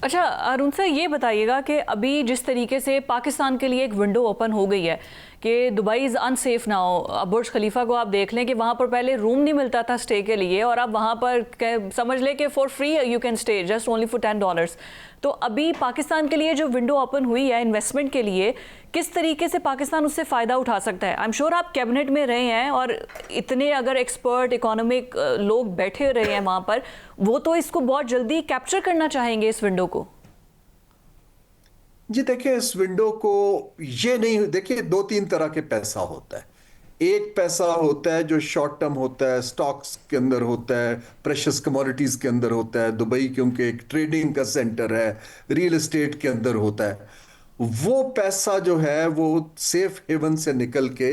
अच्छा अरुण सर, ये बताइएगा कि अभी जिस तरीके से पाकिस्तान के लिए एक विंडो ओपन हो गई है कि दुबई इज़ अनसेफ नाउ। अब बुर्ज खलीफा को आप देख लें कि वहाँ पर पहले रूम नहीं मिलता था स्टे के लिए, और अब वहाँ पर समझ लें कि for free you can stay just only for $10। तो अभी पाकिस्तान के लिए जो विंडो ओपन हुई है इन्वेस्टमेंट के लिए, किस तरीके से पाकिस्तान उससे फ़ायदा उठा सकता है? आई एम श्योर आप कैबिनेट में रहे हैं और इतने अगर एक्सपर्ट इकोनॉमिक लोग बैठे रहे हैं वहाँ पर, वो तो इसको बहुत जल्दी कैप्चर करना चाहेंगे इस विंडो को। जी देखिए, इस विंडो को ये नहीं, देखिए दो तीन तरह के पैसा होता है। एक पैसा होता है जो शॉर्ट टर्म होता है, स्टॉक्स के अंदर होता है, प्रेशियस कमोडिटीज के अंदर होता है। दुबई क्योंकि एक ट्रेडिंग का सेंटर है, रियल एस्टेट के अंदर होता है। वो पैसा जो है वो सेफ हेवन से निकल के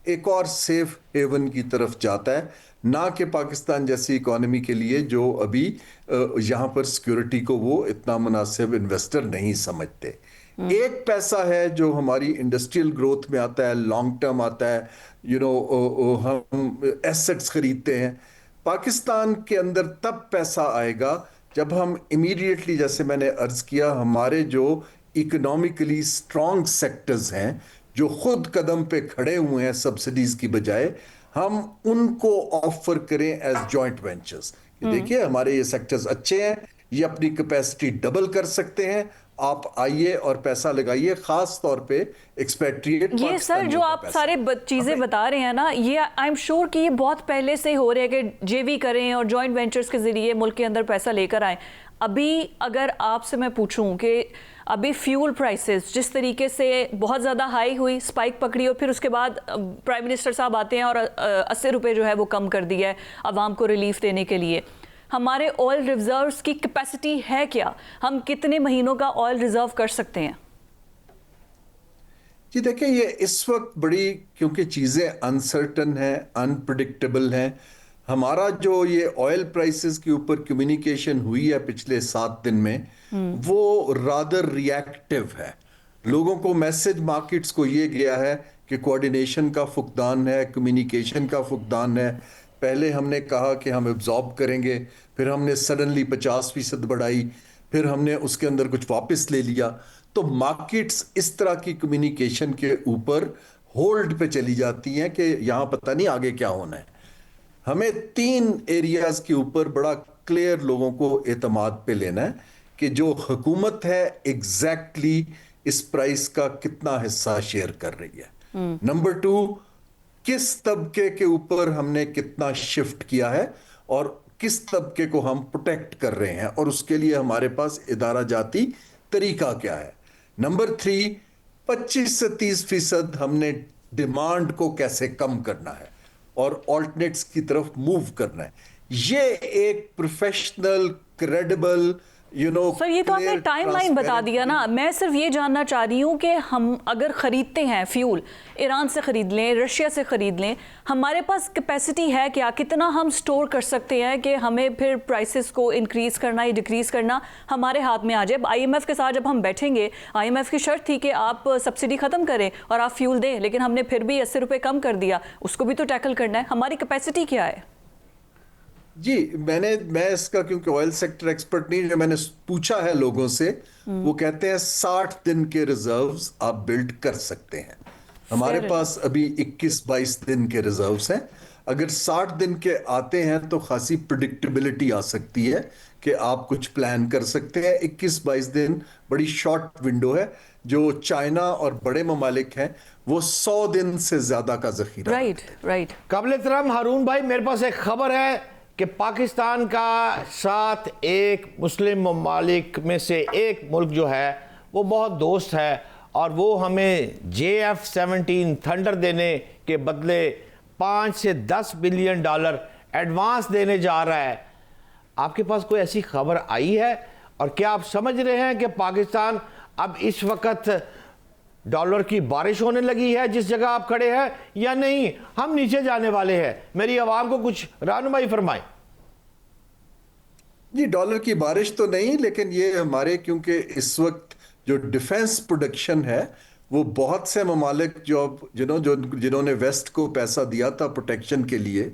एक और सेफ हेवन की तरफ जाता है, ना कि पाकिस्तान जैसी इकोनॉमी के लिए जो अभी यहाँ पर सिक्योरिटी को वो इतना मुनासिब इन्वेस्टर नहीं समझते। एक पैसा है जो हमारी इंडस्ट्रियल ग्रोथ में आता है, लॉन्ग टर्म आता है। हम एसेट्स खरीदते हैं। पाकिस्तान के अंदर तब पैसा आएगा जब हम इमीडिएटली, जैसे मैंने अर्ज किया, हमारे जो इकोनॉमिकली स्ट्रॉन्ग सेक्टर्स हैं जो खुद कदम पे खड़े हुए हैं सब्सिडीज की बजाय, हम उनको ऑफर करें एज जॉइंट वेंचर्स। देखिए हमारे ये सेक्टर्स अच्छे हैं, ये अपनी कैपेसिटी डबल कर सकते हैं, आप आइए और पैसा लगाइए, खास तौर पे एक्सपेट्रिएट। ये सर जो आप सारे चीजें बता रहे हैं ना, ये आई एम श्योर कि ये बहुत पहले से हो रहे हैं कि जेवी करें और जॉइंट वेंचर्स के जरिए मुल्क के अंदर पैसा लेकर आए। अभी अगर आपसे मैं पूछूं कि अभी फ्यूल प्राइसेस जिस तरीके से बहुत ज़्यादा हाई हुई, स्पाइक पकड़ी, और फिर उसके बाद प्राइम मिनिस्टर साहब आते हैं और 80 रुपये जो है वो कम कर दिया है आवाम को रिलीफ देने के लिए। हमारे ऑयल रिजर्व्स की कैपेसिटी है क्या? हम कितने महीनों का ऑयल रिजर्व कर सकते हैं? जी देखिए, ये इस वक्त बड़ी, क्योंकि चीज़ें अनसर्टन हैं, अनप्रडिक्टेबल हैं। हमारा जो ये ऑयल प्राइसेस के ऊपर कम्युनिकेशन हुई है पिछले 7 दिन में, वो रादर रिएक्टिव है। लोगों को मैसेज मार्केट्स को ये गया है कि कोऑर्डिनेशन का फुकदान है, कम्युनिकेशन का फुकदान है। पहले हमने कहा कि हम एब्जॉर्ब करेंगे, फिर हमने सडनली 50% बढ़ाई, फिर हमने उसके अंदर कुछ वापस ले लिया। तो मार्केट्स इस तरह की कम्युनिकेशन के ऊपर होल्ड पे चली जाती हैं कि यहां पता नहीं आगे क्या होना है। हमें 3 एरियाज के ऊपर बड़ा क्लियर लोगों को एतमाद पे लेना है कि जो हुकूमत है एग्जैक्टली इस प्राइस का कितना हिस्सा शेयर कर रही है। नंबर 2, किस तबके के ऊपर हमने कितना शिफ्ट किया है और किस तबके को हम प्रोटेक्ट कर रहे हैं, और उसके लिए हमारे पास इदारा जाती तरीका क्या है। नंबर 3, 25 से 30% हमने डिमांड को कैसे कम करना है और ऑल्टरनेट्स की तरफ मूव करना है। ये एक प्रोफेशनल, क्रेडिबल, सर ये तो आपने टाइमलाइन बता दिया ना। मैं सिर्फ ये जानना चाह रही हूँ कि हम अगर ख़रीदते हैं फ्यूल, ईरान से ख़रीद लें, रशिया से ख़रीद लें, हमारे पास कैपेसिटी है क्या? कितना हम स्टोर कर सकते हैं कि हमें फिर प्राइसेस को इंक्रीज़ करना या डिक्रीज़ करना हमारे हाथ में आ जाए? IMF के साथ जब हम बैठेंगे, IMF की शर्त थी कि आप सब्सिडी ख़त्म करें और आप फ्यूल दें, लेकिन हमने फिर भी 80 रुपये कम कर दिया। उसको भी तो टैकल करना है। हमारी कैपेसिटी क्या है? जी, मैं इसका, क्योंकि ऑयल सेक्टर एक्सपर्ट नहीं, जो मैंने पूछा है लोगों से, वो कहते हैं 60 दिन के रिजर्व्स आप बिल्ड कर सकते हैं। हमारे पास अभी 21-22 दिन के रिजर्व्स हैं। अगर 60 दिन के आते हैं तो खासी प्रिडिक्टेबिलिटी आ सकती है कि आप कुछ प्लान कर सकते हैं। 21-22 दिन बड़ी शॉर्ट विंडो है। जो चाइना और बड़े ममालिक हैं वो 100 दिन से ज्यादा का जखीरा। राइट। काबिल एहतराम हारून भाई, मेरे पास एक खबर है कि पाकिस्तान का साथ एक मुस्लिम ममालिक में से एक मुल्क जो है वो बहुत दोस्त है, और वो हमें JF-17 थंडर देने के बदले 5 से 10 बिलियन डॉलर एडवांस देने जा रहा है। आपके पास कोई ऐसी खबर आई है? और क्या आप समझ रहे हैं कि पाकिस्तान अब इस वक्त डॉलर की बारिश होने लगी है जिस जगह आप खड़े हैं, या नहीं हम नीचे जाने वाले हैं? मेरी आवाम को कुछ रहनुमाई फरमाएं। जी, डॉलर की बारिश तो नहीं, लेकिन ये हमारे, क्योंकि इस वक्त जो डिफेंस प्रोडक्शन है वो बहुत से ममालिक जिन्होंने वेस्ट को पैसा दिया था प्रोटेक्शन के लिए,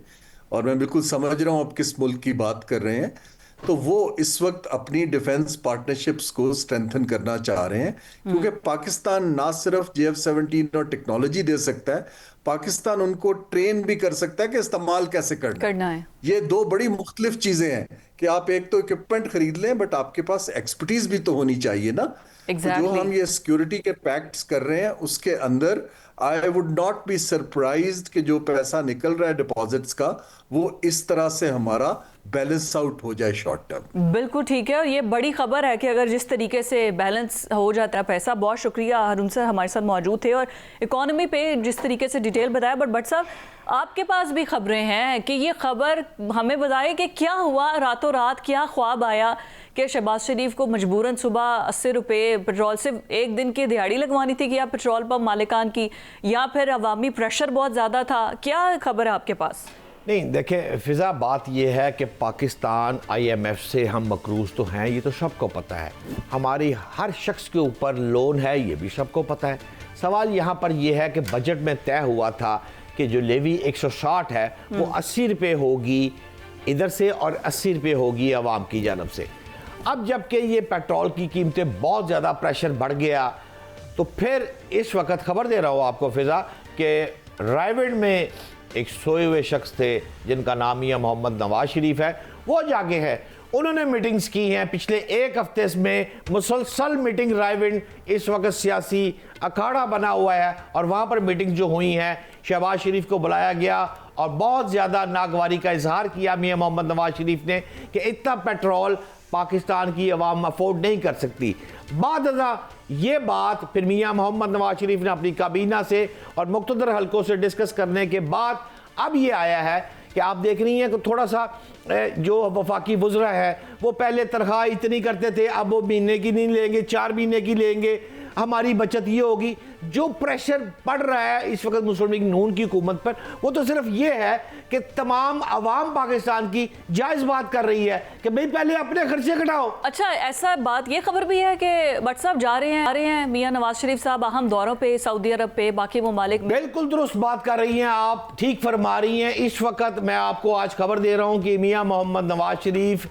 और मैं बिल्कुल समझ रहा हूं आप किस मुल्क की बात कर रहे हैं, तो वो इस वक्त अपनी डिफेंस पार्टनरशिप्स को स्ट्रेंथन करना चाह रहे हैं, क्योंकि पाकिस्तान ना सिर्फ JF-17 और टेक्नोलॉजी दे सकता है, पाकिस्तान उनको ट्रेन भी कर सकता है कि इस्तेमाल कैसे करना है। ये दो बड़ी मुख्तलिफ चीजें हैं कि आप एक तो इक्विपमेंट खरीद लें, बट आपके पास एक्सपर्टीज भी तो होनी चाहिए ना। Exactly. जो हम ये सिक्योरिटी के पैक्ट्स कर रहे हैं उसके अंदर I would not be surprised कि जो पैसा निकल रहा है डिपॉजिट्स का वो इस तरह से हमारा बैलेंस आउट हो जाए शॉर्ट टर्म। बिल्कुल ठीक है, और ये बड़ी खबर है कि अगर जिस तरीके से बैलेंस हो जाता है पैसा। बहुत शुक्रिया, हारून सर हमारे साथ मौजूद थे और इकोनॉमी पे जिस तरीके से डिटेल बताया। बट भट्ट साहब, आपके पास भी खबरें हैं कि ये खबर हमें बताए कि क्या हुआ रातों रात, क्या ख्वाब आया कि शहबाज शरीफ को मजबूरन सुबह 80 रुपये पेट्रोल से एक दिन की दिहाड़ी लगवानी थी, कि या पेट्रोल पंप मालिकान की, या फिर अवामी प्रेशर बहुत ज़्यादा था? क्या खबर है आपके पास? नहीं देखें फिज़ा, बात यह है कि पाकिस्तान IMF से हम मकरूज़ तो हैं, ये तो सबको पता है। हमारी हर शख्स के ऊपर लोन है, ये भी सबको पता है। सवाल यहाँ पर यह है कि बजट में तय हुआ था कि जो लेवी 160 है वो 80 रुपये होगी इधर से और 80 रुपये होगी अवाम की जानब से। अब जबकि ये पेट्रोल की कीमतें बहुत ज़्यादा प्रेशर बढ़ गया, तो फिर इस वक्त खबर दे रहा हूँ आपको फिज़ा कि रायविंड में एक सोए हुए शख्स थे जिनका नाम मियां मोहम्मद नवाज शरीफ है, वो जागे हैं। उन्होंने मीटिंग्स की हैं पिछले एक हफ्ते में, मुसलसल मीटिंग। रायविंड इस वक्त सियासी अखाड़ा बना हुआ है और वहाँ पर मीटिंग जो हुई हैं, शहबाज शरीफ को बुलाया गया और बहुत ज़्यादा नागवारी का इजहार किया मियां मोहम्मद नवाज शरीफ ने कि इतना पेट्रोल पाकिस्तान की अवाम अफोर्ड नहीं कर सकती। बाद ये बात फिर मियां मोहम्मद नवाज शरीफ ने अपनी काबीना से और मुख्तदर हलकों से डिस्कस करने के बाद अब ये आया है कि आप देख रही हैं कि थोड़ा सा जो वफाकी वज़रा है वो पहले तनख्वाह इतनी करते थे, अब वो महीने की नहीं लेंगे, 4 महीने की लेंगे, हमारी बचत ये होगी। जो प्रेशर पड़ रहा है इस वक्त मुस्लिम लीग नून की हुकूमत पर, वो तो सिर्फ ये है कि तमाम अवाम पाकिस्तान की जायज़ बात कर रही है कि भाई पहले अपने खर्चे घटाओ। अच्छा, ऐसा बात ये खबर भी है कि भट्ट साहब जा रहे हैं मियां नवाज शरीफ साहब अहम दौरों पे सऊदी अरब पे, बाकी ममालिक में। बिल्कुल दुरुस्त बात कर रही हैं आप, ठीक फरमा रही हैं। इस वक्त मैं आपको आज खबर दे रहा हूँ कि मियां मोहम्मद नवाज शरीफ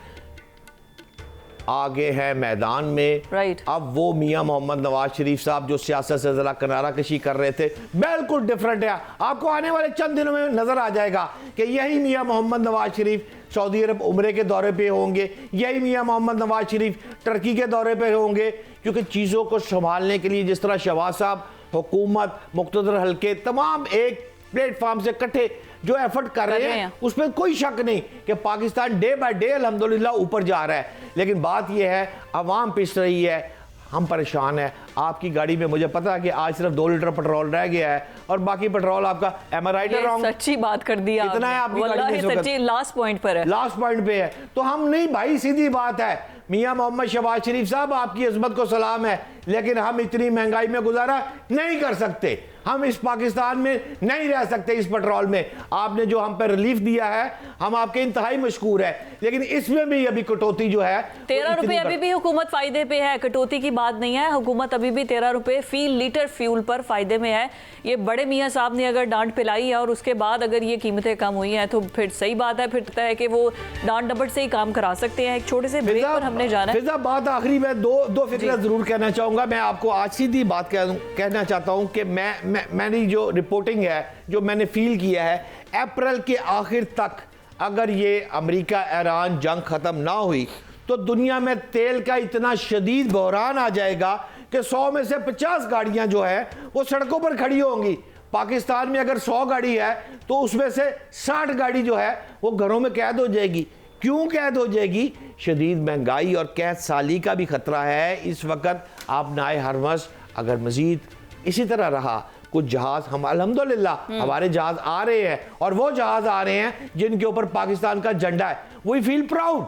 आगे है मैदान में। राइट। अब वो मियां मोहम्मद नवाज शरीफ साहब जो सियासत से जरा किनारा कशी कर रहे थे, बिल्कुल डिफरेंट है। आपको आने वाले चंद दिनों में नजर आ जाएगा कि यही मियां मोहम्मद नवाज शरीफ सऊदी अरब उम्रे के दौरे पे होंगे, यही मियां मोहम्मद नवाज शरीफ टर्की के दौरे पे होंगे, क्योंकि चीज़ों को संभालने के लिए जिस तरह शहबाज साहब, हुकूमत, मुख्तदर हल्के तमाम एक प्लेटफॉर्म से इकट्ठे जो एफर्ट कर रहे हैं, उसमें कोई शक नहीं कि पाकिस्तान डे बाय डे अल्हम्दुलिल्लाह ऊपर जा रहा है। लेकिन बात यह है, अवाम पिस रही है, हम परेशान हैं। आपकी गाड़ी में मुझे पता है कि आज सिर्फ 2 लीटर पेट्रोल रह गया है और बाकी पेट्रोल आपका, एम आई राइट रॉन्ग? सच्ची बात कर दी इतना है आपकी गाड़ी में, सच्ची लास्ट पॉइंट पर है, लास्ट पॉइंट पे है। तो हम नहीं भाई, सीधी बात है, मियां मोहम्मद शहबाज शरीफ साहब आपकी इज़्ज़त को सलाम है, लेकिन हम इतनी महंगाई में गुजारा नहीं कर सकते। हम इस पाकिस्तान में नहीं रह सकते इस पेट्रोल में। आपने जो हम पर रिलीफ दिया है, हम आपके इंतहाई मशकूर है, लेकिन इसमें भी अभी कटौती जो है 13 रुपए अभी भी हुकूमत फायदे पे है, कटौती की बात नहीं है। हुकूमत अभी भी 13 रुपए फी लीटर फ्यूल पर फायदे में है। ये बड़े मियां साहब ने अगर डांट पिलाई है और उसके बाद अगर ये कीमतें कम हुई हैं तो फिर सही बात है, फिर है कि वो डांट डबट से ही काम करा सकते हैं। एक छोटे से ब्रेक पर हमने जाना है। फिजा बात आखिरी में दो फिक्र जरूर कहना चाहूंगा। मैं आपको आज सीधी बात कहना चाहता हूं कि मैंने जो रिपोर्टिंग है, जो मैंने फील किया है, अप्रैल के आखिर तक अगर ये अमेरिका ईरान जंग खत्म ना हुई तो दुनिया में तेल का इतना शदीद बहरान आ जाएगा कि 100 में से 50 गाड़ियां जो है वो सड़कों पर खड़ी होंगी। पाकिस्तान में अगर 100 गाड़ी है तो उसमें से 60 गाड़ी जो है वो घरों में कैद हो जाएगी। क्यों कैद हो जाएगी? शदीद महंगाई और कैद साली का भी खतरा है इस वक्त। आप नाए हरमस अगर मजीद इसी तरह रहा, कुछ जहाज, हम अल्हम्दुलिल्लाह हमारे जहाज आ रहे हैं और वो जहाज आ रहे हैं जिनके ऊपर पाकिस्तान का झंडा है, वी फील प्राउड,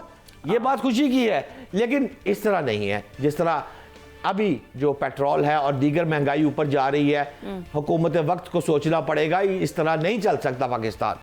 ये बात खुशी की है। लेकिन इस तरह नहीं है जिस तरह अभी जो पेट्रोल है और दीगर महंगाई ऊपर जा रही है। हुकूमत वक्त को सोचना पड़ेगा, इस तरह नहीं चल सकता पाकिस्तान।